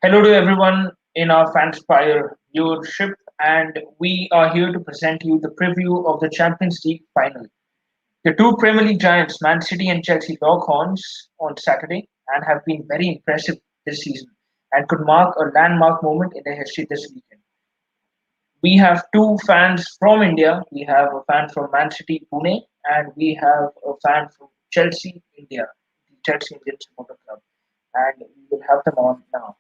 Hello to everyone in our Fanspire viewership, and we are here to present you the preview of the Champions League final. The two Premier League giants, Man City and Chelsea, lock horns on Saturday and have been very impressive this season and could mark a landmark moment in their history this weekend. We have two fans from India. We have a fan from Man City, Pune, and we have a fan from Chelsea, India, the Chelsea Indian Supporter Club. And we will have them on now.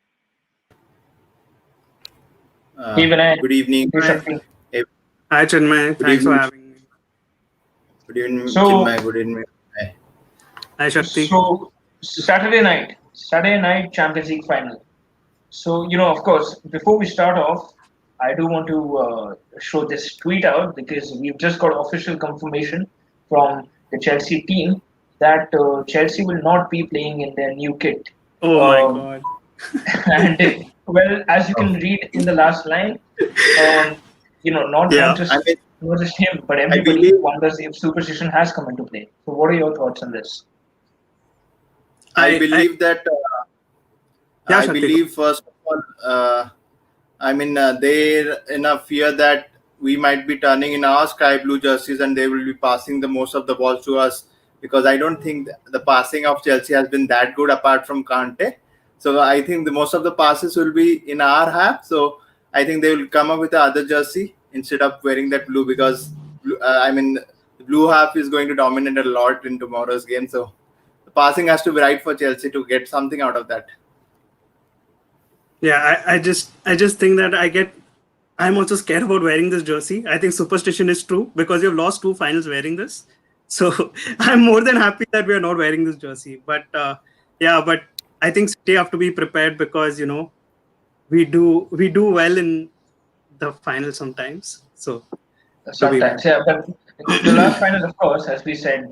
Hey Vinay, Good evening. hey Hi. Shakti. Eh, Hi, Chinmay. Good Thanks for evening. having me. Good evening, So, Chinmay. Good evening. Hi. Hi, Shakti. so Saturday night Champions League final. So, of course, before we start off, I do want to show this tweet out because we've just got official confirmation from the Chelsea team that Chelsea will not be playing in their new kit. Oh my Um, God. and well, as you Oh, can read in the last line, um, not not Yeah. I just mean, not just him, but I everybody believe, wonders if superstition has come into play. So, what are your thoughts on this? I I believe that, yeah, I Shakti. Go. believe first of all, they're in a fear that we might be turning in our sky blue jerseys and they will be passing the most of the balls to us because I don't think the passing of Chelsea has been that good apart from Kante. So I think the most of the passes will be in our half. So I think they will come up with the other jersey instead of wearing that blue because the blue half is going to dominate a lot in tomorrow's game. So the passing has to be right for Chelsea to get something out of that. Yeah, I just think that I'm also scared about wearing this jersey. I think superstition is true because you've lost two finals wearing this. So I'm more than happy that we are not wearing this jersey. But I think City have to be prepared because we do well in the final sometimes. So to be Sometimes, yeah. But the last final, of course, as we said,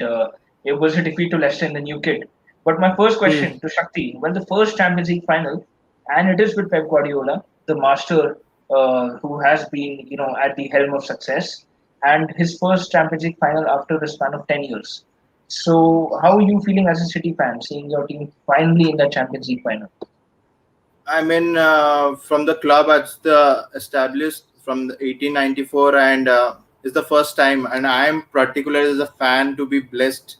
it was a defeat to Leicester in the new kit. But my first Hmm. question to Shakti: when the first Champions League final, and it is with Pep Guardiola, the master who has been, at the helm of success, and his first Champions League final after the span of 10 years. So, how are you feeling as a City fan, seeing your team finally in the Champions League final? From the club as the established from the 1894 and it's the first time and I am particularly as a fan to be blessed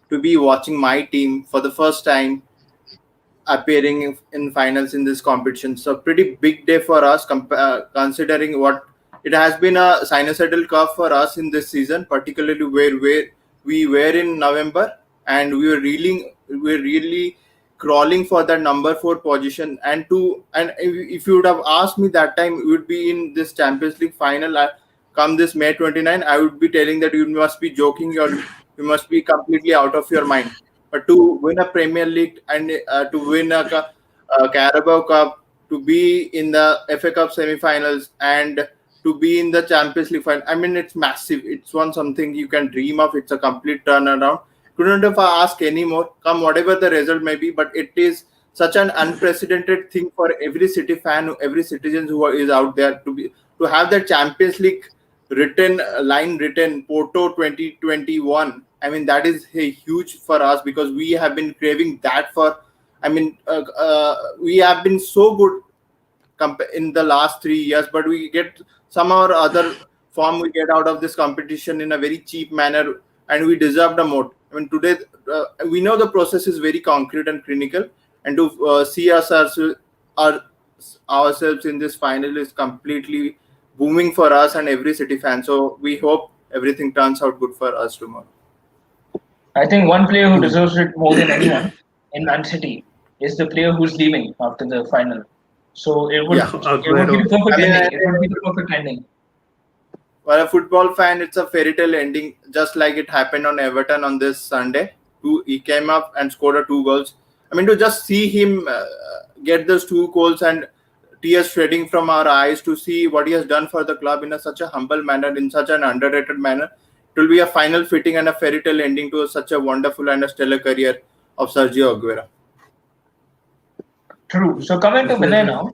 to be watching my team for the first time appearing in finals in this competition. So pretty big day for us considering what it has been a sinusoidal curve for us in this season, particularly where we were in November and we were really crawling for that number four position and if you would have asked me that time we would be in this Champions League final come this May 29, I would be telling that you must be joking or you must be completely out of your mind. But to win a Premier League and to win a Carabao Cup, to be in the FA Cup semi-finals, and to be in the Champions League final, I mean, it's massive. It's one something you can dream of. It's a complete turnaround. Couldn't have asked any more. Come whatever the result may be, but it is such an unprecedented thing for every City fan, every citizen who is out there to have that Champions League written Porto 2021. I mean that is huge for us because we have been craving that for. We have been so good in the last 3 years, but we get somehow or other form we get out of this competition in a very cheap manner, and we deserve the more. I mean, today we know the process is very concrete and clinical, and to see our, ourselves in this final is completely booming for us and every City fan. So we hope everything turns out good for us tomorrow. I think one player who Hmm. deserves it more than anyone in Man City is the player who's leaving after the final. So it would Yeah, it would be the Aguero. perfect I mean, ending. It would be the perfect ending. for a football fan, it's a fairy tale ending, just like it happened on Everton on this Sunday. He came up and scored a two goals. I mean, to just see him get those two goals and tears shedding from our eyes to see what he has done for the club in such a humble manner, in such an underrated manner, it will be a final fitting and a fairy tale ending to such a wonderful and a stellar career of Sergio Aguero. True. So coming to Vinay now,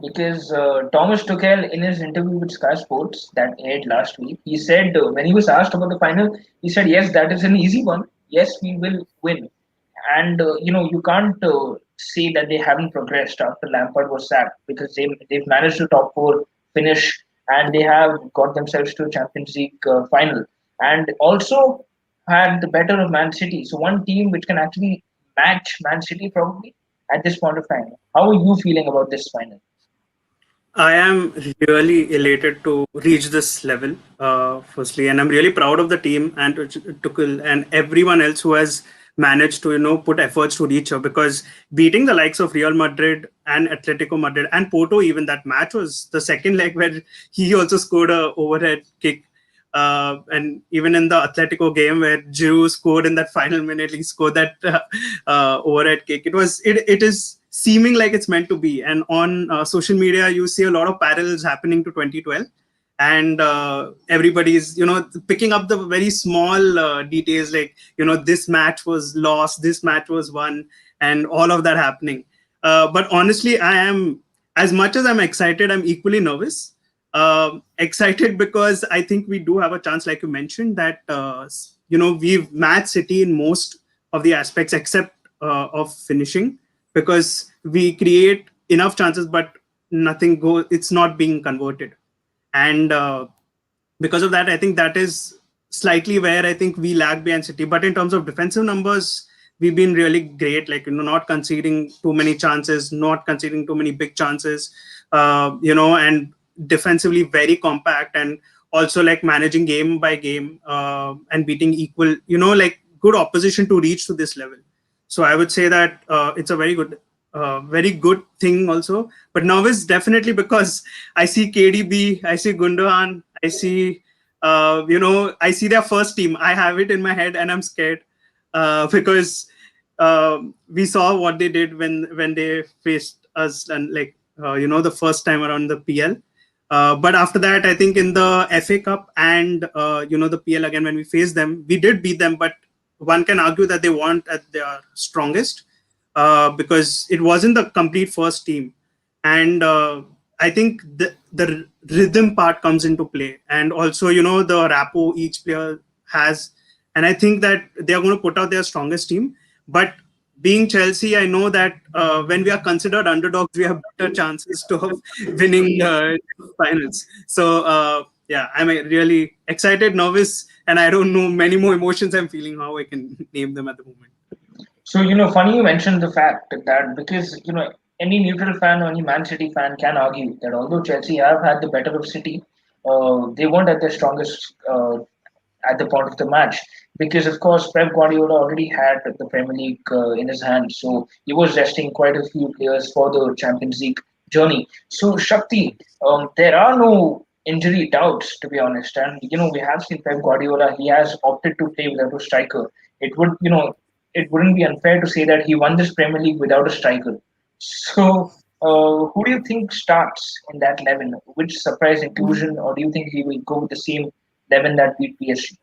because Thomas Tuchel in his interview with Sky Sports that aired last week, he said when he was asked about the final, he said, "Yes, that is an easy one. Yes, we will win." And you can't. say that they haven't progressed after Lampard was sacked because they've managed to top four finish and they have got themselves to a Champions League final and also had the better of Man City. So one team which can actually match Man City probably at this point of time. How are you feeling about this final? I am really elated to reach this level, firstly, and I'm really proud of the team and Tuchel and everyone else who has managed to put efforts to reach her. Because beating the likes of Real Madrid and Atletico Madrid and Porto, even that match was the second leg where he also scored a overhead kick. And even in the Atletico game where Giroud scored in that final minute, he scored that overhead kick. It is seeming like it's meant to be. And on social media, you see a lot of parallels happening to 2012, and everybody's picking up the very small details, like this match was lost, this match was won, and all of that happening. But honestly, I am, as much as I'm excited, I'm equally nervous. Excited because I think we do have a chance, like you mentioned, that we've matched City in most of the aspects except of finishing, because we create enough chances, but nothing go. It's not being converted, and because of that, I think that is slightly where I think we lag behind City. But in terms of defensive numbers, we've been really great. Like not conceding too many chances, not conceding too many big chances. And defensively very compact, and also like managing game by game and beating equal. Like good opposition to reach to this level. So I would say that it's a very good thing also. But nervous definitely because I see KDB, I see Gundogan, I see I see their first team. I have it in my head, and I'm scared because we saw what they did when they faced us, and like the first time around the PL. But after that, I think in the FA Cup and the PL again, when we faced them, we did beat them. But one can argue that they weren't at their strongest because it wasn't the complete first team, and I think the rhythm part comes into play, and also the rapport each player has, and I think that they are going to put out their strongest team. But being Chelsea, I know that when we are considered underdogs, we have better chances to of winning finals. So yeah, I'm really excited, nervous, and I don't know many more emotions I'm feeling, how I can name them at the moment. So, funny you mentioned the fact that because, any neutral fan or any Man City fan can argue that although Chelsea have had the better of City, they weren't at their strongest at the point of the match. Because, of course, Pep Guardiola already had the Premier League in his hands. So he was resting quite a few players for the Champions League journey. So, Shakti, there are no injury doubts, to be honest. And, we have seen Pep Guardiola, he has opted to play without a striker. It would, it wouldn't be unfair to say that he won this Premier League without a striker. So, who do you think starts in that 11? Which surprise inclusion, or do you think he will go with the same 11 that beat PSG?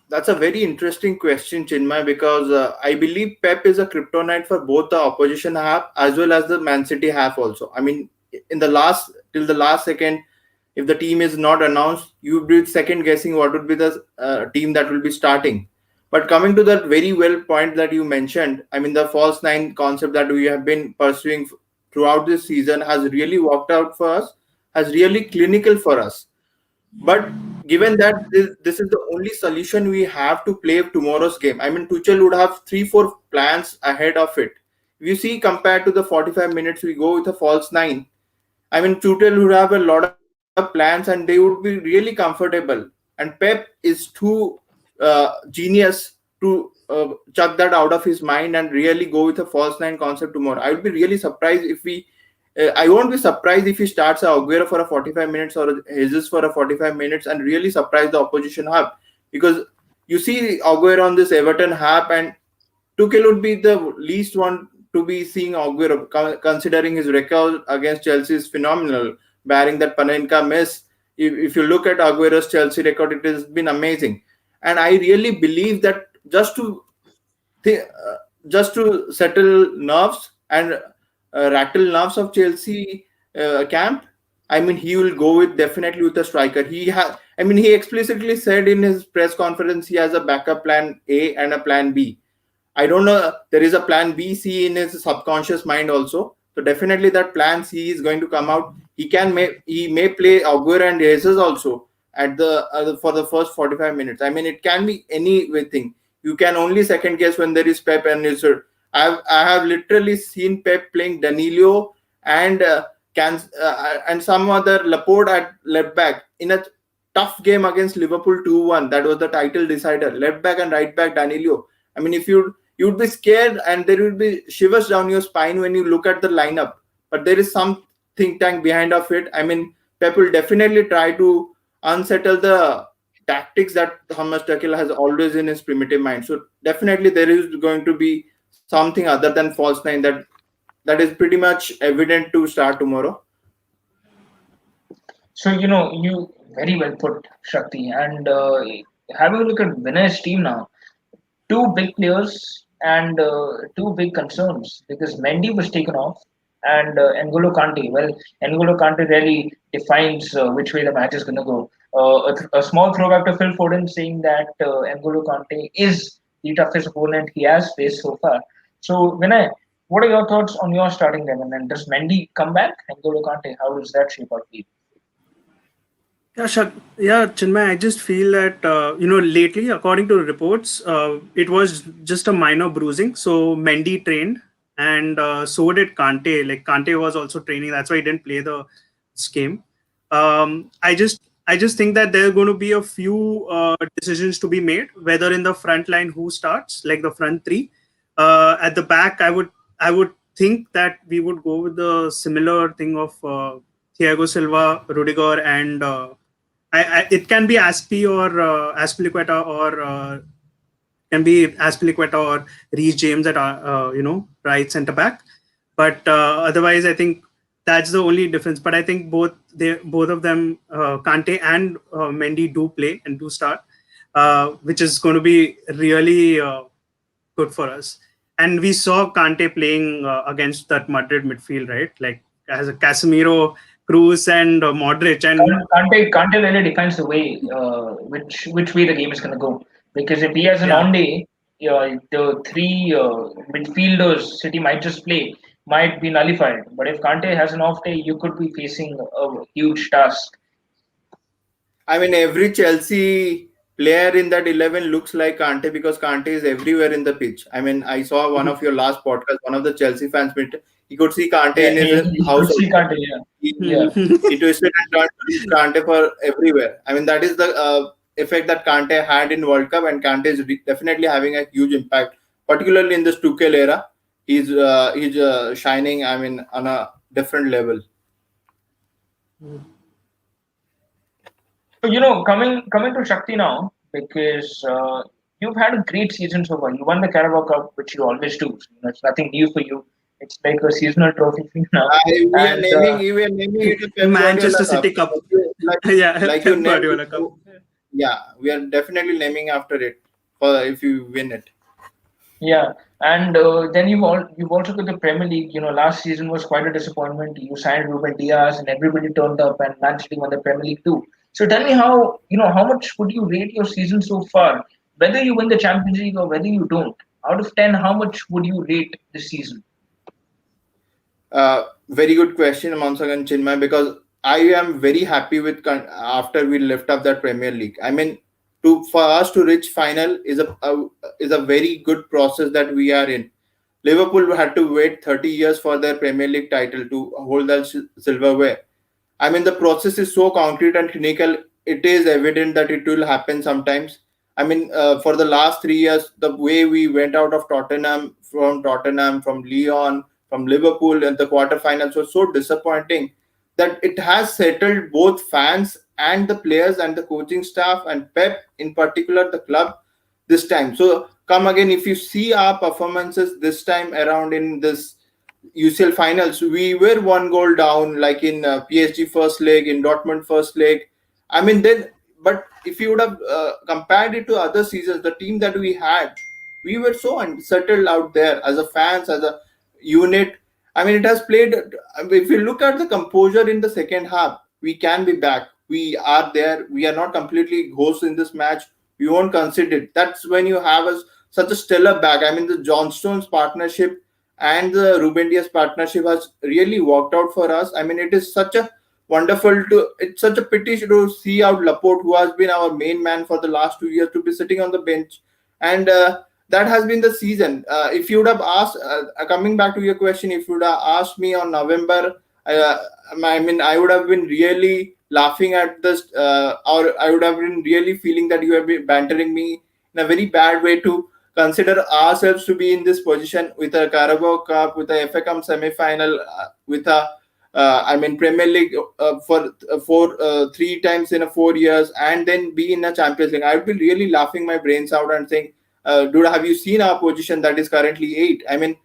That's a very interesting question, Chinmay, because I believe Pep is a kryptonite for both the opposition half as well as the Man City half also. I mean, in the last till the last second, if the team is not announced, you will be second guessing what would be the team that will be starting. But coming to that very well point that you mentioned, I mean, the false nine concept that we have been pursuing throughout this season has really worked out for us, has really clinical for us. But given that this is the only solution we have to play tomorrow's game, I mean, Tuchel would have 3-4 plans ahead of it. If you see, compared to the 45 minutes, we go with a false nine. I mean, Tuchel would have a lot of plans and they would be really comfortable. And Pep is too genius to chuck that out of his mind and really go with a false nine concept tomorrow. I would be really surprised if we. I won't be surprised if he starts a Aguero for a 45 minutes or Jesus for a 45 minutes and really surprise the opposition half, because you see Aguero on this Everton half, and Tuchel would be the least one to be seeing Aguero, considering his record against Chelsea is phenomenal, barring that Panenka miss. If you look at Aguero's Chelsea record, it has been amazing. And I really believe that th- uh, just to settle nerves and rattle nerves of Chelsea camp, I mean, he will go with definitely with a striker. I mean, he explicitly said in his press conference he has a backup plan A and a plan B. I don't know. There is a plan B, C in his subconscious mind also. So definitely that plan C is going to come out. He may play Aguero and Jesus also at for the first 45 minutes. I mean, it can be anything. You can only second guess when there is Pep and Israel. I have literally seen Pep playing Danilo and and some other Laporte at left back in a tough game against Liverpool 2-1. That was the title decider. Left back and right back Danilo. I mean, if you'd be scared and there would be shivers down your spine when you look at the lineup. But there is some think tank behind of it. I mean, Pep will definitely try to unsettle the tactics that Thomas Tuchel has always in his primitive mind. So definitely there is going to be something other than false nine that is pretty much evident to start tomorrow. So, you very well put, Shakti. And having a look at Vinay's team now, two big players and two big concerns because Mendy was taken off and N'Golo Kante. Well, N'Golo Kante really defines which way the match is going to go. A small throwback to Phil Foden saying that N'Golo Kante is the toughest opponent he has faced so far. So, Vinay, what are your thoughts on your starting 11? And does Mendy come back? N'Golo Kante, how does that shape out for you? Yeah, Chinmay, I just feel that, lately, according to reports, it was just a minor bruising. So Mendy trained and so did Kante. Like Kante was also training. That's why he didn't play this game. I just think that there are going to be a few decisions to be made, whether in the front line who starts, like the front three. At the back, I would think that we would go with the similar thing of Thiago Silva, Rudiger, and it can be Aspi or Aspilicueta or can be Aspilicueta or Reece James at right centre back. But otherwise, I think that's the only difference. But I think both of them, Kante and Mendy, do play and do start, which is going to be really good for us. And we saw Kante playing against that Madrid midfield, right? Like as a Casemiro, Cruz, and Modric, and Kante really defines the way which way the game is going to go. Because if he has an yeah. on day, the three midfielders City might just play might be nullified. But if Kante has an off day, you could be facing a huge task. I mean, every Chelsea player in that 11 looks like Kante because Kante is everywhere in the pitch. I mean, I saw one of your last podcast, one of the Chelsea fans, he could see Kante Yeah, in his he house could see also. Kante. Yeah, He, yeah. he twisted and turned to use Kante for everywhere. I mean, that is the effect that Kante had in World Cup, and Kante is definitely having a huge impact, particularly in this Tuchel era. He's shining. I mean, on a different level. So coming to Shakti now because you've had a great season so far. You won the Carabao Cup, which you always do. So, it's nothing new for you. It's like a seasonal trophy for you now. We are And naming it a Pep Manchester Guardiola Cup. City Cup. Like Yeah, like you Pep named it. Guardiola Cup. Yeah, we are definitely naming after it for if you win it. yeah, and then you've also got the Premier League. Last season was quite a disappointment. You signed Ruben Diaz, and everybody turned up, and Man City won the Premier League too. So tell me how much would you rate your season so far? Whether you win the Champions League or whether you don't, out of 10, how much would you rate this season? Very good question once again, Chinmay, because I am very happy with after we lift up that Premier League. I mean, to for us to reach final is a very good process that we are in. Liverpool had to wait 30 years for their Premier League title to hold that silverware. I mean, the process is so concrete and clinical. It is evident that it will happen sometimes. I mean, for the last 3 years, the way we went out of Tottenham, from Lyon, from Liverpool, and the quarterfinals was so disappointing that it has settled both fans and the players and the coaching staff and Pep in particular, the club this time. So come again, if you see our performances this time around in this UCL finals, we were one goal down, like in PSG first leg, in Dortmund first leg. I mean, then, but if you would have compared it to other seasons, the team that we had, we were so unsettled out there as a fans, as a unit. I mean, it has played. If you look at the composure in the second half, we can be back. We are there. We are not completely ghosts in this match. We won't concede it. That's when you have a such a stellar back. I mean, the John Stones partnership and the Ruben Dias partnership has really worked out for us. I mean, it is such a wonderful to. It's such a pity to see out Laporte, who has been our main man for the last 2 years, to be sitting on the bench, and that has been the season. If you would have asked, coming back to your question, if you would have asked me on November, uh, I mean, I would have been really laughing at this, or I would have been really feeling that you have been bantering me in a very bad way to consider ourselves to be in this position with a Carabao Cup, with a FA Cup semi-final, with a I mean Premier League for 3 times in a 4 years, and then be in a Champions League. I would be really laughing my brains out and saying, "Dude, have you seen our position that is currently eight?" I mean,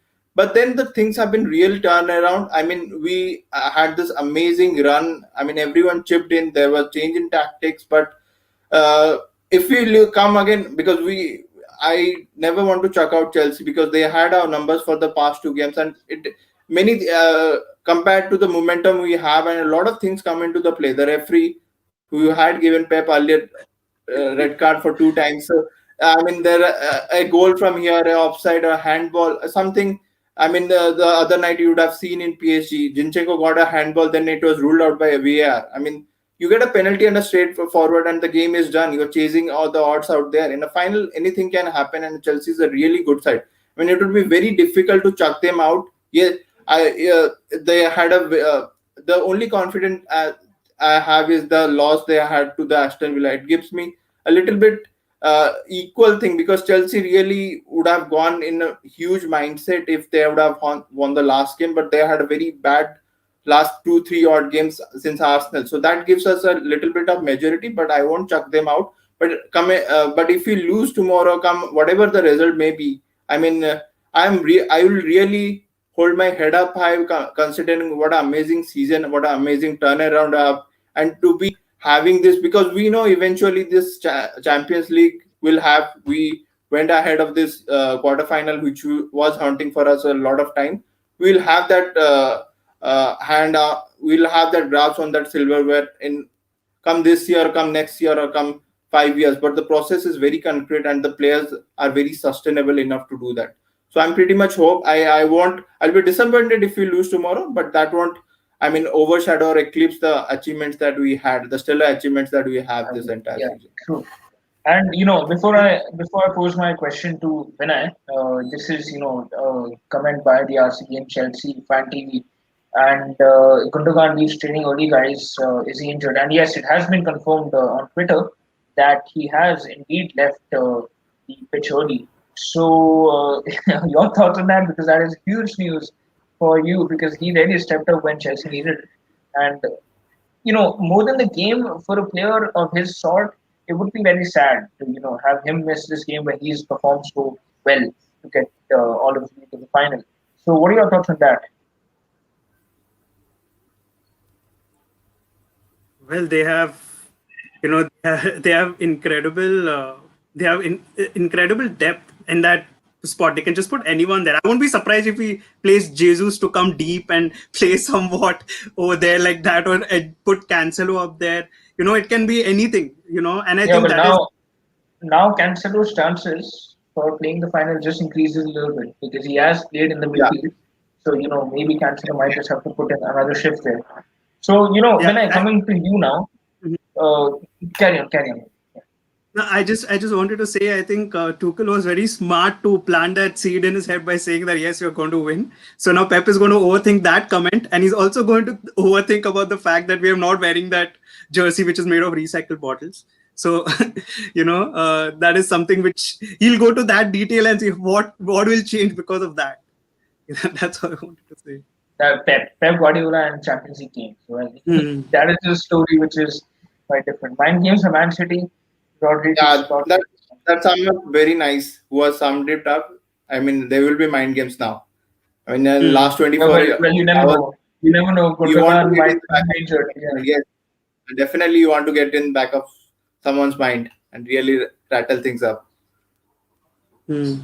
but then the things have been real turnaround. I mean, we had this amazing run. I mean, everyone chipped in. There was change in tactics, but uh, if we come again, because I never want to chuck out Chelsea because they had our numbers for the past 2 games, and it many compared to the momentum we have, and a lot of things come into the play. The referee who had given Pep earlier red card for 2 times. So I mean, there a goal from here, a offside, a handball, something. I mean, the other night you would have seen in PSG, Zinchenko got a handball, then it was ruled out by a VAR. I mean, you get a penalty and a straight forward, and the game is done. You're chasing all the odds out there. In the final, anything can happen, and Chelsea is a really good side. I mean, it would be very difficult to chuck them out. Yeah, they had the only confidence I have is the loss they had to the Aston Villa. It gives me a little bit equal thing because Chelsea really would have gone in a huge mindset if they would have won the last game, but they had a very bad last 2 3 odd games since Arsenal. So that gives us a little bit of majority, but I won't chuck them out. But if we lose tomorrow, come whatever the result may be, I mean, I will really hold my head up high considering what an amazing season, what an amazing turnaround I have, and to be having this because we know eventually this Champions League will have. We went ahead of this quarterfinal, which was haunting for us a lot of time. We'll have that hand. We'll have that grasp on that silverware in come this year, come next year, or come 5 years. But the process is very concrete, and the players are very sustainable enough to do that. So I'm pretty much hope I won't. I'll be disappointed if we lose tomorrow, but that won't. I mean, overshadow or eclipse the achievements that we had, the stellar achievements that we have this entire Yeah, season. true. And before I pose my question to Vinay, this is comment by the RCB and Chelsea fan TV, and Gundogan leaves training early. Guys, is he injured? And yes, it has been confirmed on Twitter that he has indeed left the pitch early. So your thoughts on that? Because that is huge news for you because he really stepped up when Chelsea needed it. And more than the game for a player of his sort, it would be very sad to have him miss this game where he's performed so well to get all of you to the final. So, what are your thoughts on that? Well, they have, they have incredible, incredible depth in that spot. They can just put anyone there. I won't be surprised if he plays Jesus to come deep and play somewhat over there like that, or put Cancelo up there. It can be anything. And I Yeah, think but that is. now Cancelo's chances for playing the final just increases a little bit because he has played in the Yeah, midfield. So maybe Cancelo might just have to put in another shift there. So Yeah, when I coming to you now, uh, carry on. no, I just wanted to say I think Tuchel was very smart to plant that seed in his head by saying that yes, you're going to win. So now Pep is going to overthink that comment, and he's also going to overthink about the fact that we are not wearing that jersey which is made of recycled bottles. So that is something which he'll go to that detail and see what will change because of that. That's what I wanted to say. Pep Guardiola and Champions League games. Well, Hmm. that is a story which is quite different. Mind games for Man City, Rodri to yeah, Scott. that summed up very nice. Who has summed it up? I mean, there will be mind games now. I mean, in the Hmm. last Yeah, 24 well, you never hours, know. You never know. you want to Gundogan get might in the back be injured. Yeah. of, yes, definitely you want to get in back of someone's mind and really rattle things up. Hmm.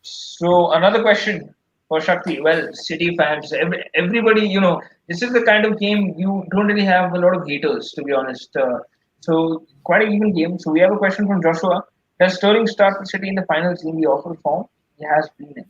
So another question for Shakti. Well, City fans, everybody, this is the kind of game you don't really have a lot of haters, to be honest. So quite an even game. So we have a question from Joshua. Does Sterling start the City in the finals in the awful form he has been in?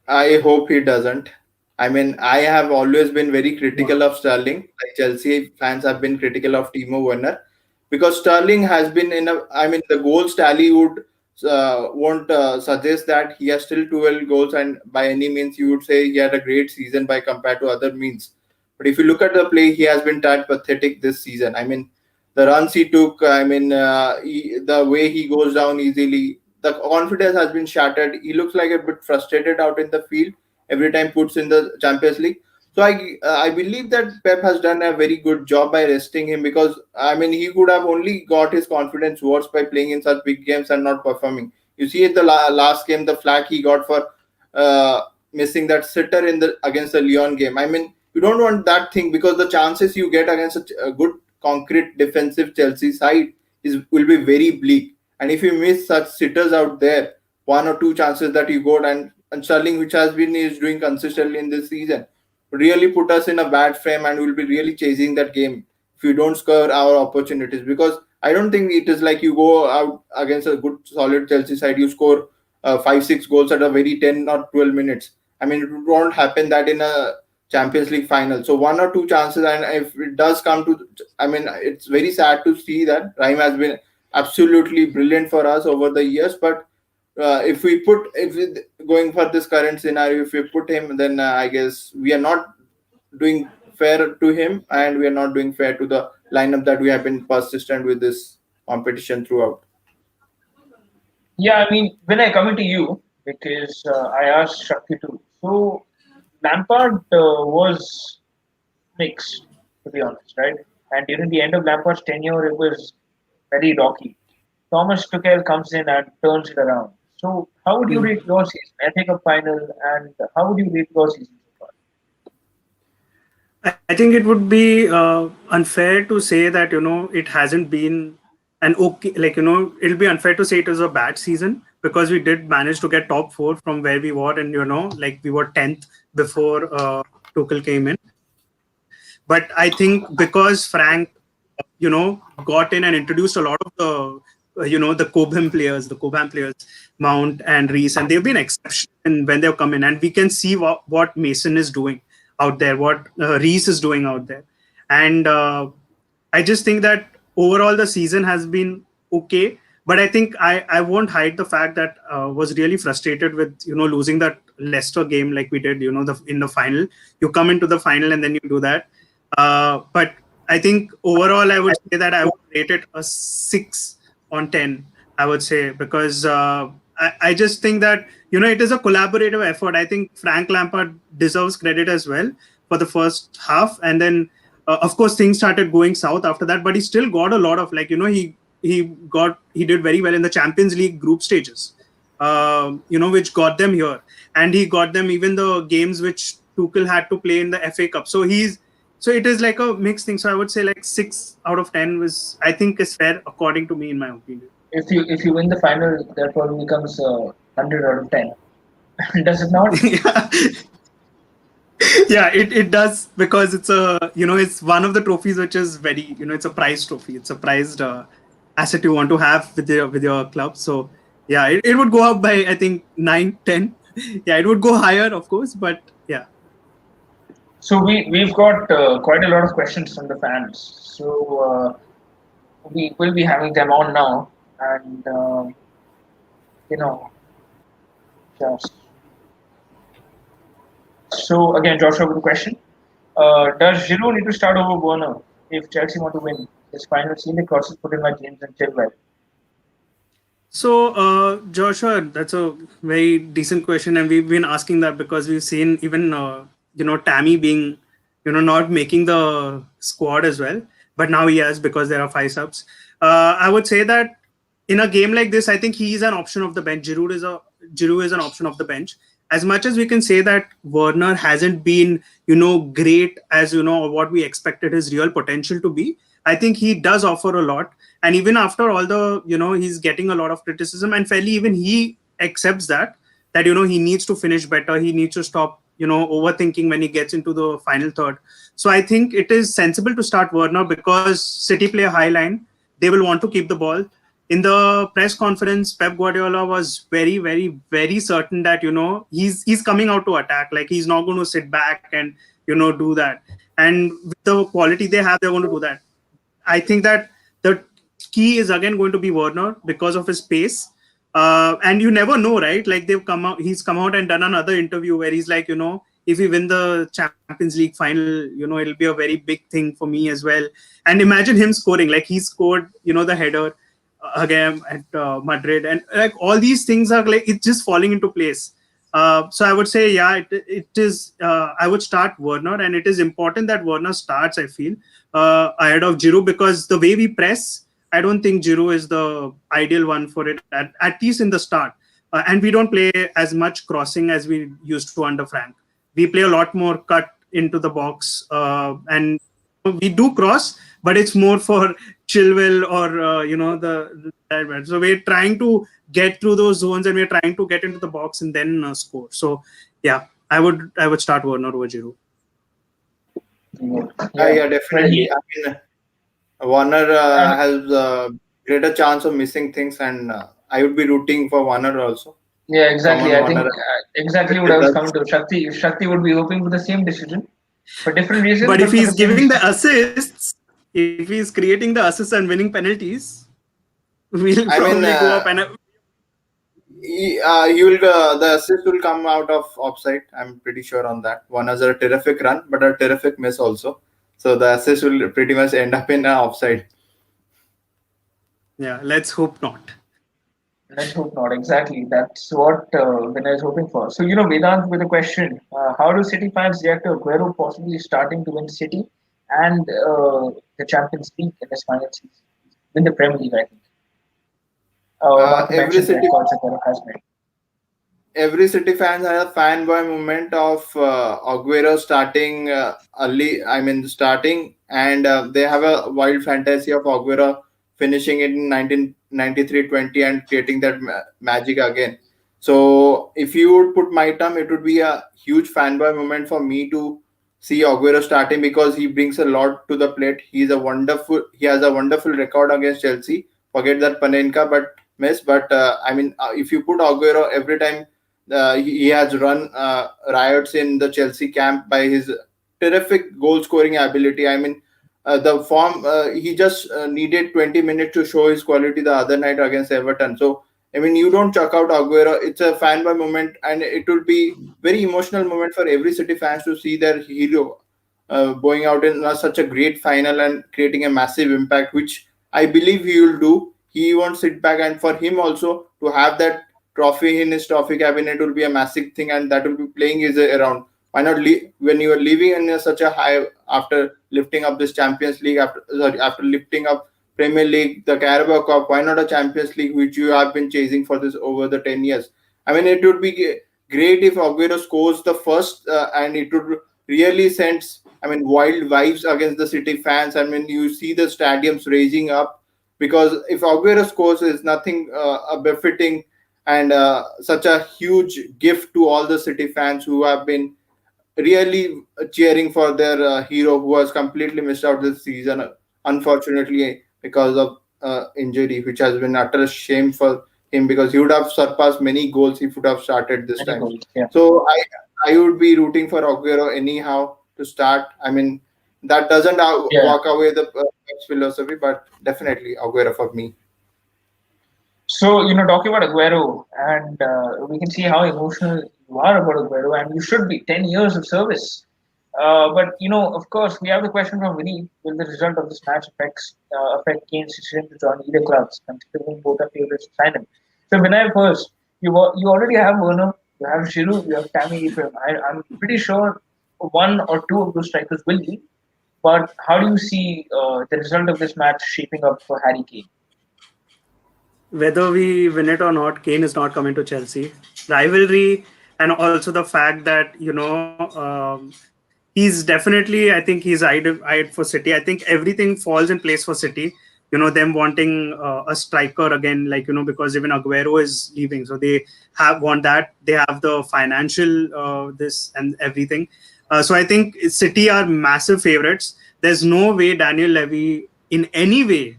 I hope he doesn't. I mean, I have always been very Wow. critical of Sterling. Like Chelsea fans have been critical of Timo Werner because Sterling has been in a. I mean, the goals tally would won't suggest that he has still 12 goals, and by any means you would say he had a great season by compared to other means. But if you look at the play, he has been that pathetic this season. I mean, the runs he took. I mean, the way he goes down easily, the confidence has been shattered. He looks like a bit frustrated out in the field every time puts in the Champions League. So I believe that Pep has done a very good job by resting him because I mean he could have only got his confidence worse by playing in such big games and not performing. You see at the last game the flag he got for uh, missing that sitter in the against the Lyon game. I mean you don't want that thing because the chances you get against a good concrete defensive Chelsea side is will be very bleak. And if you miss such sitters out there, one or two chances that you got and Sterling, which has been is doing consistently in this season, really put us in a bad frame and we'll be really chasing that game if you don't score our opportunities. Because I don't think it is like you go out against a good solid Chelsea side, you score 5 6 goals at a very 10 or 12 minutes. I mean, it won't happen that in a Champions League final. So one or two chances, and if it does come to, I mean, it's very sad to see that Raheem has been absolutely brilliant for us over the years, but if we put if we, going for this current scenario, if we put him, then I guess we are not doing fair to him, and we are not doing fair to the lineup that we have been persistent with this competition throughout. Yeah, I mean, when I come into you, because I asked Shakti too. So Lampard was mixed, to be honest, right? And during the end of Lampard's tenure, it was very rocky. Thomas Tuchel comes in and turns it around. So, how would you Mm. rate your season? FA Cup final, and how would you rate your season so far? I think it would be unfair to say that it hasn't been an okay, like it'll be unfair to say it was a bad season because we did manage to get top four from where we were, and like we were 10th before Tuchel came in. But I think because Frank, got in and introduced a lot of the Cobham players, Mount and Reese, and they've been exceptional when they've come in, and we can see what Mason is doing out there, what Reese is doing out there, and I just think that overall the season has been okay. But I think I won't hide the fact that was really frustrated with losing that Leicester game like we did in the final. You come into the final and then you do that. But I think overall I would say that I would rate it a 6 on 10. I would say because I just think that it is a collaborative effort. I think Frank Lampard deserves credit as well for the first half, and then of course things started going south after that, but he still got a lot of he did very well in the Champions League group stages, which got them here, and he got them even the games which Tuchel had to play in the FA Cup. So it is like a mixed thing. So I would say like 6 out of 10 was, I think, is fair according to me, in my opinion. If you win the final, that probably becomes 100 out of 10. Does it not? Yeah. Yeah, it does because it's one of the trophies which is very, it's a prized trophy. It's a prized asset you want to have with your club. So yeah, it would go up by, I think, 9 10. Yeah, it would go higher, of course, but yeah. So we've got quite a lot of questions from the fans. So we will be having them on now, and you know, just so again, Joshua with a question: does Giroud need to start over Werner if Chelsea want to win this final? Seen the crosses put in by James and Chilwell. So, Joshua, that's a very decent question, and we've been asking that because we've seen even Tammy being not making the squad as well, but now he has because there are 5 subs. I would say that in a game like this, I think he is an option of the bench. Giroud is an option of the bench. As much as we can say that Werner hasn't been great as what we expected his real potential to be, I think he does offer a lot. And even after all the he's getting a lot of criticism, and fairly even he accepts that he needs to finish better, he needs to stop overthinking when he gets into the final third. So I think it is sensible to start Werner because City play a high line, they will want to keep the ball, in the press conference, Pep Guardiola was very, very, very certain that he's coming out to attack. Like he's not going to sit back and do that. And with the quality they have, they're going to do that. I think that the key is again going to be Werner because of his pace. And you never know, right? Like he's come out and done another interview where he's like, if we win the Champions League final, it'll be a very big thing for me as well. And imagine him scoring, like he scored, the header again at Madrid, and like all these things are like it's just falling into place. So I would say, yeah, it is. I would start Werner, and it is important that Werner starts. I feel ahead of Giroud because the way we press, I don't think Giroud is the ideal one for it at least in the start. And we don't play as much crossing as we used to under Frank. We play a lot more cut into the box, and we do cross, but it's more for Chilwell or so we're trying to get through those zones and we're trying to get into the box and then score. So yeah, I would start Werner over Giroud. Yeah, definitely. I mean, Warner has a greater chance of missing things, and I would be rooting for Warner also. Yeah, exactly. Someone I think Warner. exactly what I was coming to. Shakti would be hoping for the same decision for different reasons. But if for he's the same giving the reason. assists, if he's creating the assists and winning penalties, we'll probably go up and. He will the assist will come out of offside. I'm pretty sure on that. One has a terrific run, but a terrific miss also. So the assist will pretty much end up in offside. Yeah, let's hope not. Let's hope not. Exactly. That's what Vinay is hoping for. So, Vedant with a question. How do City fans react to Aguero possibly starting to win City and the Champions League in this final season? Win the Premier League, I think. Not to Every mention the city records Aguero has made. every City fan has a fanboy moment of Aguero starting early. I mean, starting, and they have a wild fantasy of Aguero finishing it in 1993-20 and creating that magic again. So, if you would put my term, it would be a huge fanboy moment for me to see Aguero starting because he brings a lot to the plate. He has a wonderful record against Chelsea. Forget that Panenka, but miss. But I mean, if you put Aguero every time he has run riots in the Chelsea camp by his terrific goal scoring ability. I mean, the form he just needed 20 minutes to show his quality the other night against Everton. So I mean, you don't chuck out Aguero. It's a fanboy moment, and it will be very emotional moment for every City fans to see their hero going out in such a great final and creating a massive impact, which I believe he will do. He won't sit back, and for him also to have that trophy in his trophy cabinet will be a massive thing, and that will be playing his around. Why not when you are leaving in such a high after lifting up this Champions League after lifting up Premier League, the Carabao Cup? Why not a Champions League which you have been chasing for this over the 10 years? I mean, it would be great if Aguero scores the first, and it would really sends wild vibes against the City fans. I mean, you see the stadiums raising up because if Aguero scores, is nothing befitting and such a huge gift to all the City fans who have been really cheering for their hero who has completely missed out this season, unfortunately, because of injury, which has been utter shame for him because he would have surpassed many goals if he would have started this Many time. goals. Yeah. So I would be rooting for Aguero anyhow to start. I mean, that doesn't Yeah. walk away the philosophy, but definitely Aguero for me. So, talking about Aguero, and we can see how emotional you are about Aguero, and you should be 10 years of service. But, of course, we have the question from Vinny. Will the result of this match affect Kane's decision to join either clubs, considering both are favorites to sign him? So, Vinay, first, you already have Werner, you have Giroud, you have Tammy Abraham. I'm pretty sure one or two of those strikers will leave. But how do you see the result of this match shaping up for Harry Kane? Whether we win it or not, Kane is not coming to Chelsea. Rivalry, and also the fact that he's definitely. I think he's eyed for City. I think everything falls in place for City. Them wanting a striker again, because even Aguero is leaving, so they want that. They have the financial this and everything. So I think City are massive favorites. There's no way Daniel Levy in any way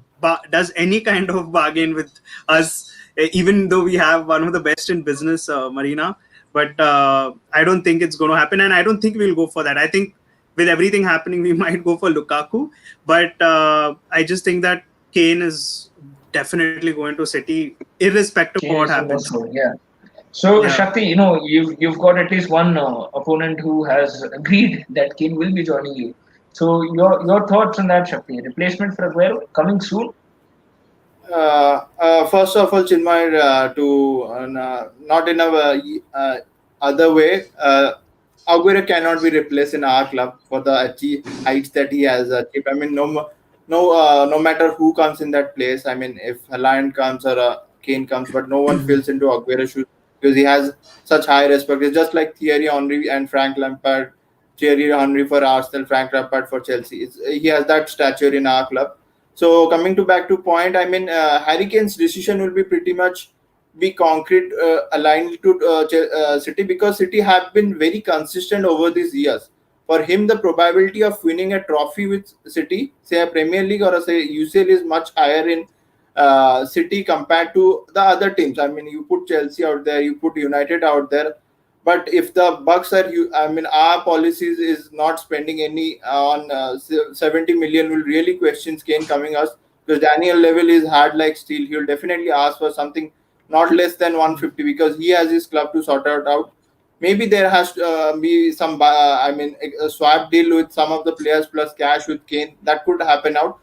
does any kind of bargain with us, even though we have one of the best in business, Marina. But I don't think it's going to happen, and I don't think we'll go for that. I think with everything happening, we might go for Lukaku, but I just think that Kane is definitely going to City, irrespective of Kane what is the happens. most known, yeah. So Yeah. Shakti, you've got at least one opponent who has agreed that Kane will be joining you. So your thoughts on that, Shakti? Replacement for Aguero coming soon? First of all, Chinmay, not in a other way. Aguero cannot be replaced in our club for the heights that he has achieved. I mean, no matter who comes in that place. I mean, if Haaland comes or Kane comes, but no one fills into Aguero's shoes because he has such high respect. It's just like Thierry Henry and Frank Lampard. Thierry Henry for Arsenal, Frank Lampard for Chelsea. He has that stature in our club. So coming to back to point, I mean, Harry Kane's decision will be pretty much be concrete aligned to City because City have been very consistent over these years. For him, the probability of winning a trophy with City, say a Premier League or a, say UCL, is much higher in City compared to the other teams. I mean, you put Chelsea out there, you put United out there, but if the Bucks are, I mean, our policies is not spending any on 70 million, will really question Kane coming us because Daniel Level is hard like steel. He'll definitely ask for something not less than 150 because he has his club to sort it out. Maybe there has to be some, I mean, a swap deal with some of the players plus cash with Kane. That could happen out.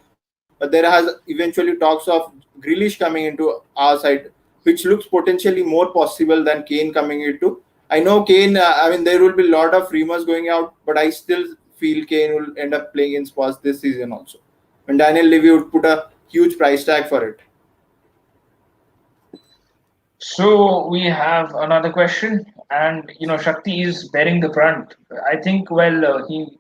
But there has eventually talks of Grealish coming into our side, which looks potentially more possible than Kane coming into. I know Kane, I mean, there will be a lot of rumors going out, but I still feel Kane will end up playing in Spurs this season also. And Daniel Levy would put a huge price tag for it. So we have another question, and Shakti is bearing the brunt. I think he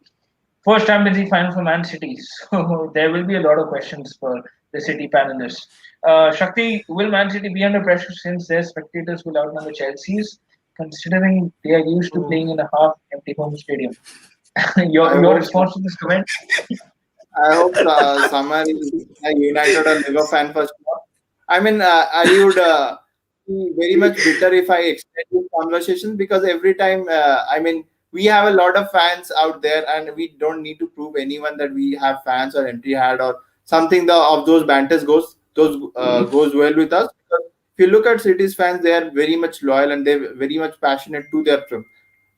first Champions League final for Man City, so there will be a lot of questions for the City panelists. Shakti, will Man City be under pressure since their spectators will outnumber Chelsea's, considering they are used to playing in a half-empty home stadium? your I your hope response to this comment? I hope Samar is a United or Liverpool fan first. I mean, I would be very much bitter if I extend this conversation because every time, I mean, we have a lot of fans out there, and we don't need to prove anyone that we have fans or empty had or something. Of those banters goes well with us. Because if you look at City's fans, they are very much loyal and they're very much passionate to their club.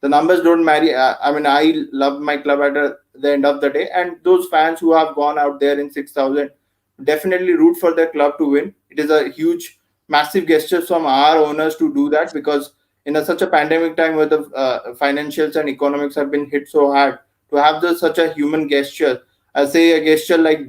The numbers don't marry. I mean, I love my club at the end of the day, and those fans who have gone out there in 6,000 definitely root for their club to win. It is a huge, massive gesture from our owners to do that because in such a pandemic time where the financials and economics have been hit so hard, to have such a human gesture, I say a gesture like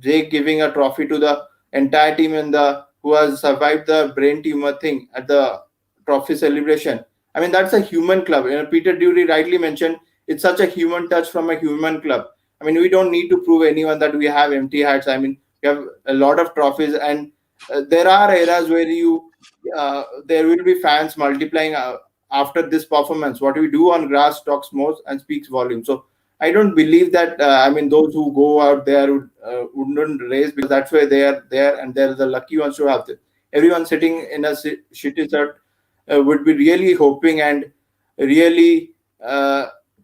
Jake giving a trophy to the entire team and the who has survived the brain tumor thing at the trophy celebration. I mean, that's a human club. Peter Dury rightly mentioned it's such a human touch from a human club. I mean, we don't need to prove anyone that we have empty hats. I mean, we have a lot of trophies, and there are eras where there will be fans multiplying after this performance. What we do on grass talks most and speaks volume. So I don't believe that. I mean, those who go out there wouldn't race because that's where they are there, and they're the lucky ones to have it. Everyone sitting in a shitty shirt would be really hoping and really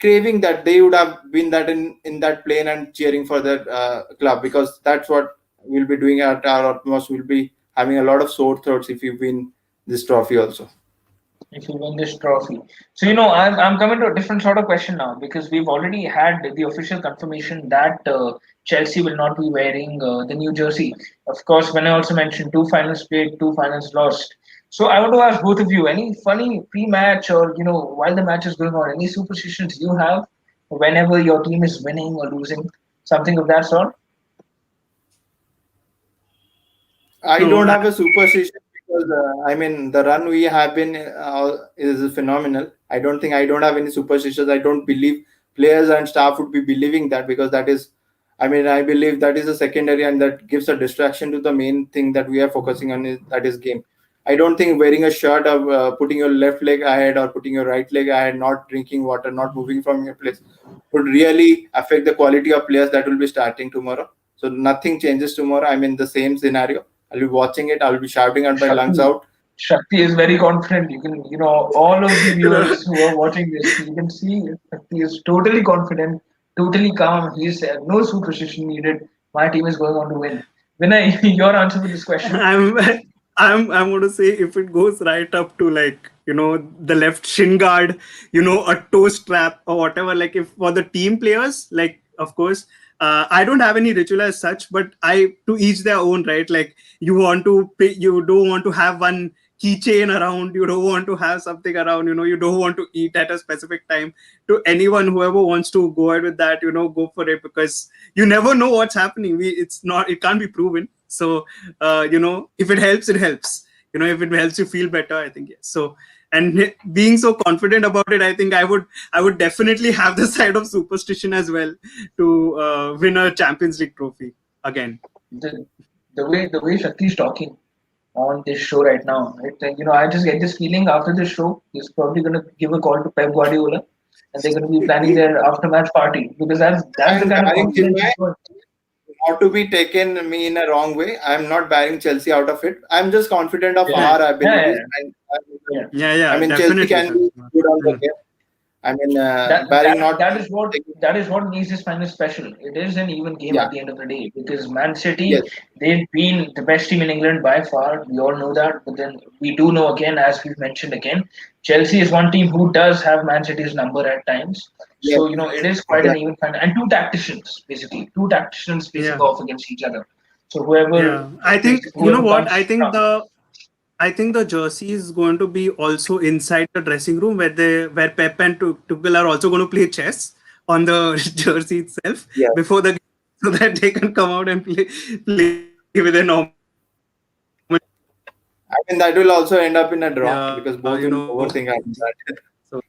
craving that they would have been that in that plane and cheering for their club because that's what we'll be doing at our utmost. We'll be having a lot of sore throats if you win this trophy also. If you win this trophy. So I'm coming to a different sort of question now because we've already had the official confirmation that Chelsea will not be wearing the new jersey. Of course, when I also mentioned two finals played, two finals lost. So I want to ask both of you any funny pre-match or while the match is going on, any superstitions you have whenever your team is winning or losing, something of that sort. I No, don't have a superstition because I mean the run we have been is phenomenal. I don't have any superstitions. I don't believe players and staff would be believing that because that is, I mean, I believe that is a secondary and that gives a distraction to the main thing that we are focusing on is that is game. I don't think wearing a shirt of putting your left leg ahead or putting your right leg ahead, not drinking water, not moving from your place would really affect the quality of players that will be starting tomorrow. So nothing changes tomorrow. I'm in the same scenario. I'll be watching it. I'll be shouting at my lungs Shakti, out. Shakti is very confident. You can, all of the You know, viewers who are watching this, you can see Shakti is totally confident, totally calm. He said, no superstition needed. My team is going on to win. Vinay, your answer to this question? I'm I'm going to say if it goes right up to like the left shin guard, a toe strap or whatever. Like if for the team players, like of course, I don't have any ritual as such, but I to each their own, right? Like you don't want to have one keychain around, you don't want to have something around, you don't want to eat at a specific time. To anyone whoever wants to go ahead with that, go for it, because you never know what's happening. It can't be proven. So if it helps, it helps. If it helps you feel better, I think yes. So, and being so confident about it, I think I would definitely have the side of superstition as well to win a Champions League trophy again. The, the way Shakti is talking on this show right now, right? Like, I just get this feeling after this show, he's probably going to give a call to Pep Guardiola, and they're going to be planning their after-match party because that's the And kind of barring confidence he's got. not to be taken me in a wrong way, I'm not barring Chelsea out of it. I'm just confident of Yeah, our yeah, abilities. yeah, And yeah. I Yeah, mean, Chelsea definitely, can sir. be good on the game. I mean, that barring that not. that is what makes this final special. It is an even game Yeah. at the end of the day because Man City, Yes. they've been the best team in England by far. We all know that, but then we do know again, as we've mentioned again, Chelsea is one team who does have Man City's number at times. Yes. So it is quite an Exactly. even final, and two tacticians facing Yeah, off against each other. So whoever yeah. I think you know whoever what? comes I think strong. the jersey is going to be also inside the dressing room where Pep and Tuchel are also going to play chess on the jersey itself Yeah. before the game, so that they can come out and play with a normal jersey. I mean, that will also end up in a draw Yeah, because both will overthink after that. so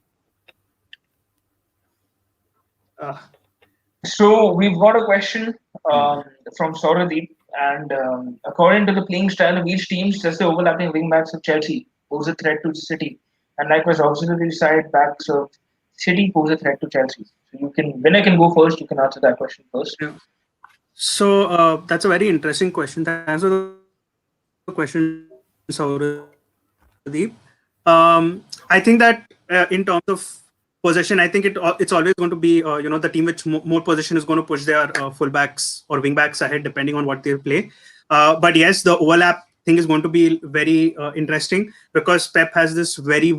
uh, So we've got a question hmm. from Sauradeep, and according to the playing style of each team, does the overlapping wing backs of Chelsea pose a threat to City, and likewise auxiliary side backs of City pose a threat to Chelsea? So when I can go first, you can answer that question first. Yeah. So that's a very interesting question. Thanks for the question, Sauradeep. I think that in terms of possession, I think it's always going to be the team which more possession is going to push their fullbacks or wingbacks ahead, depending on what they play. But yes, the overlap thing is going to be very interesting because Pep has this very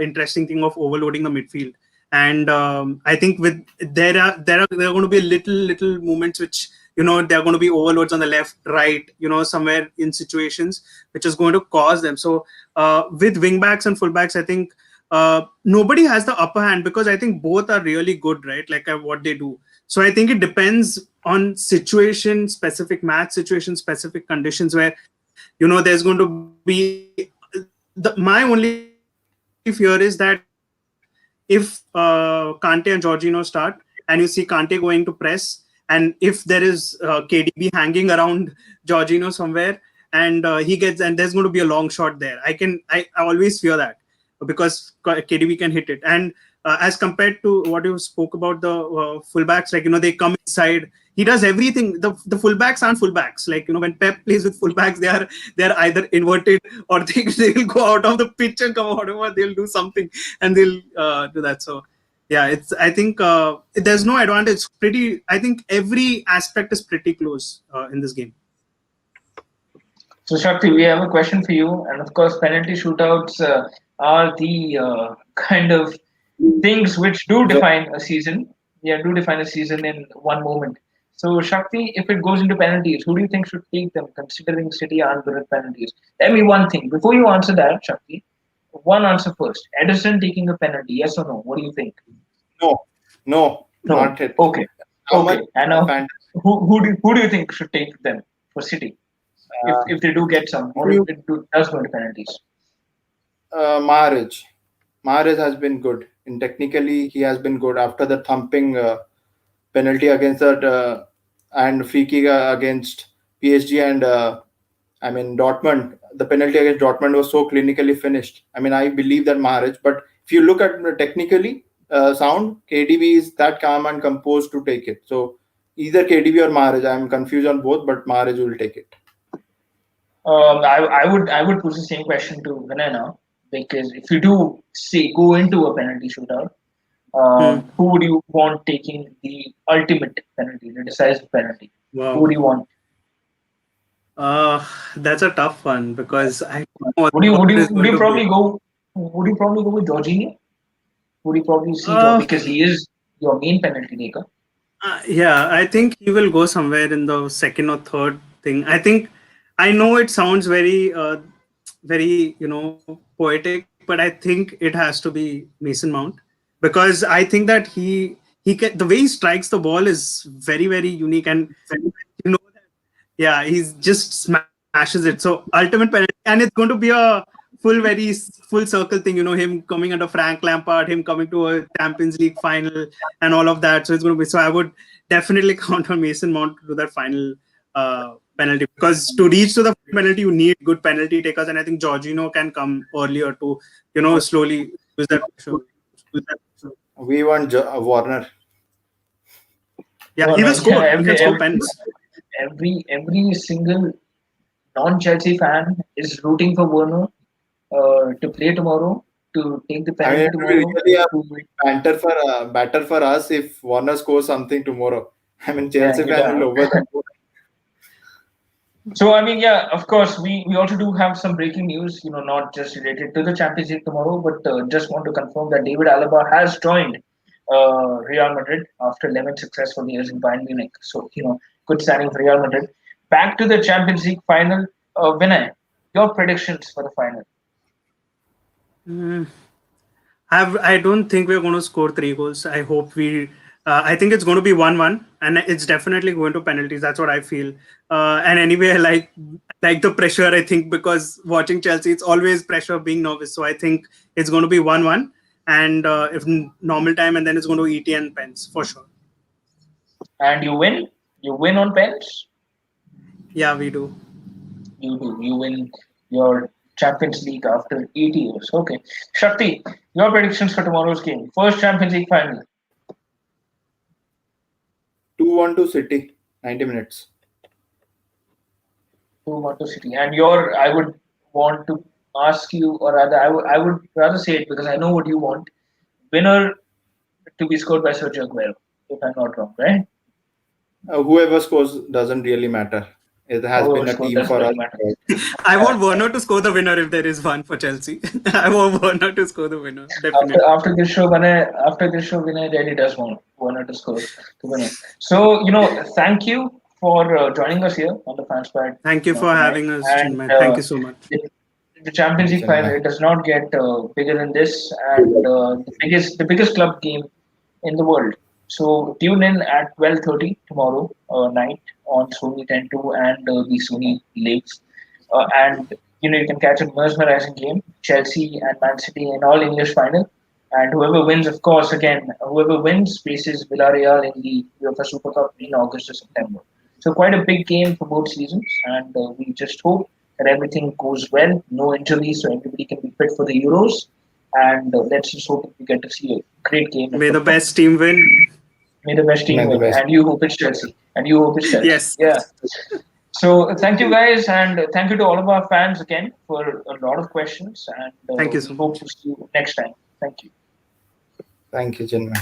interesting thing of overloading the midfield. And I think there are going to be little movements which there are going to be overloads on the left, right, somewhere in situations which is going to cause them. So with wingbacks and fullbacks, I think nobody has the upper hand because I think both are really good, right? Like what they do. So I think it depends on situation specific, match situation specific conditions where there's going to be my only fear is that if Kante and Jorginho start and you see Kante going to press, and if there is KDB hanging around Jorginho somewhere, and he gets, and there's going to be a long shot there. I always fear that because KDB can hit it. And as compared to what you spoke about the fullbacks, like they come inside. He does everything. The fullbacks aren't fullbacks. Like when Pep plays with fullbacks, they are either inverted or they will go out of the pitch and come out. Or they'll do something and they'll do that. So yeah, it's I think there's no advantage. Pretty. I think every aspect is pretty close in this game. So Shakti, we have a question for you, and of course, penalty shootouts are the kind of things which do So, define a season. Yeah, do define a season in one moment. So Shakti, if it goes into penalties, who do you think should take them? Considering City aren't good at penalties. Tell me one thing before you answer that, Shakti. One answer first. Edison taking a penalty, yes or no? What do you think? no, no, No. not it. Okay. How much Okay. And now, fan? who do you think should take them for City Uh, if they do get some, or if you, does go into penalties? Mahrez. Mahrez has been good. And technically, he has been good after the thumping penalty against that and free kick against PSG and I mean Dortmund. The penalty against Dortmund was so clinically finished. I mean, I believe that Mahrez. But if you look at technically sound, KDB is that calm and composed to take it. So Either KDB or Mahrez. I'm confused on both, but Mahrez will take it. I would pose the same question to Vinay now, because if you do say go into a penalty shootout, Hmm. who would you want taking the ultimate penalty, the decisive penalty? Who would Wow. you want? Uh, that's a tough one because I don't know what Would the you would order you is would going you to be. probably go? Would you probably go with Jorginho? Would you probably see George Uh, because he is your main penalty taker? yeah, I think he will go somewhere in the second or third thing. I think I know it sounds very poetic, but I think it has to be Mason Mount because I think that he can, the way he strikes the ball is very unique, and you know that, yeah, he's just smashes it. So ultimate penalty, and it's going to be a full circle thing. Him coming under Frank Lampard, him coming to a Champions League final, and all of that. So it's going to be. So I would definitely count on Mason Mount to do that final penalty, because to reach to the penalty you need good penalty takers, and I think Jorginho can come earlier to slowly use that pressure. We want Warner. Yeah, Oh he no, will yeah, score. He can score pens. every single non-Chelsea fan is rooting for Bruno to play tomorrow, to take the I mean, penalty it will be tomorrow. really a To, batter for us if Warner scores something tomorrow. I mean, yeah, Chelsea fans will over that. So I mean, yeah, of course, we also do have some breaking news. Not just related to the Champions League tomorrow, but just want to confirm that David Alaba has joined Real Madrid after 11 successful years in Bayern Munich. So good signing for Real Madrid. Back to the Champions League final. Vinay, your predictions for the final? Mm, I don't think we're going to score 3 goals. I hope we. I think it's going to be 1-1, and it's definitely going to penalties. That's what I feel. And anyway, I like the pressure. I think because watching Chelsea, it's always pressure being novice. So I think it's going to be 1-1, and if normal time, and then it's going to ET and pens for sure. And you win. You win on pens. Yeah, we do. You do. You win your Champions League after 80 years. Okay. Shakti, your predictions for tomorrow's game. First Champions League final. 2-1 to City, 90 minutes. 2-1 to City. And I would want to ask you, or rather, I would rather say it because I know what you want. Winner to be scored by Sergio Aguero, if I'm not wrong, right? Whoever scores doesn't really matter. It has Whoever been a scored team doesn't for us. really matter. I want Werner to score the winner if there is one for Chelsea. I want Werner to score the winner, After definitely. after this show, Vinay really does want Werner to score to win it. So thank you for joining us here on the Fanspire Thank you for tonight. having us, And Chinmay. Thank you so much. the, the Champions Thanks, League final, Chinmay. it does not get bigger than this, and the biggest club game in the world. So tune in at 12:30 tomorrow night on Sony 10.2 and the Sony Lives. And you can catch a mesmerizing game, Chelsea and Man City in all English final. And whoever wins, of course, again, whoever wins faces Villarreal in the UEFA Super Cup in August or September. So quite a big game for both seasons, and we just hope that everything goes well, no injuries, so everybody can be fit for the Euros. And let's just hope that we get to see a great game of May the football. best team win. May the best team Man, the win, best. and you hope it's Chelsea. And you hope it's Chelsea. Yes. Yeah. So thank you guys, and thank you to all of our fans again for a lot of questions. And Thank you we so hope much. to see you next time. Thank you. Thank you, Chinmay.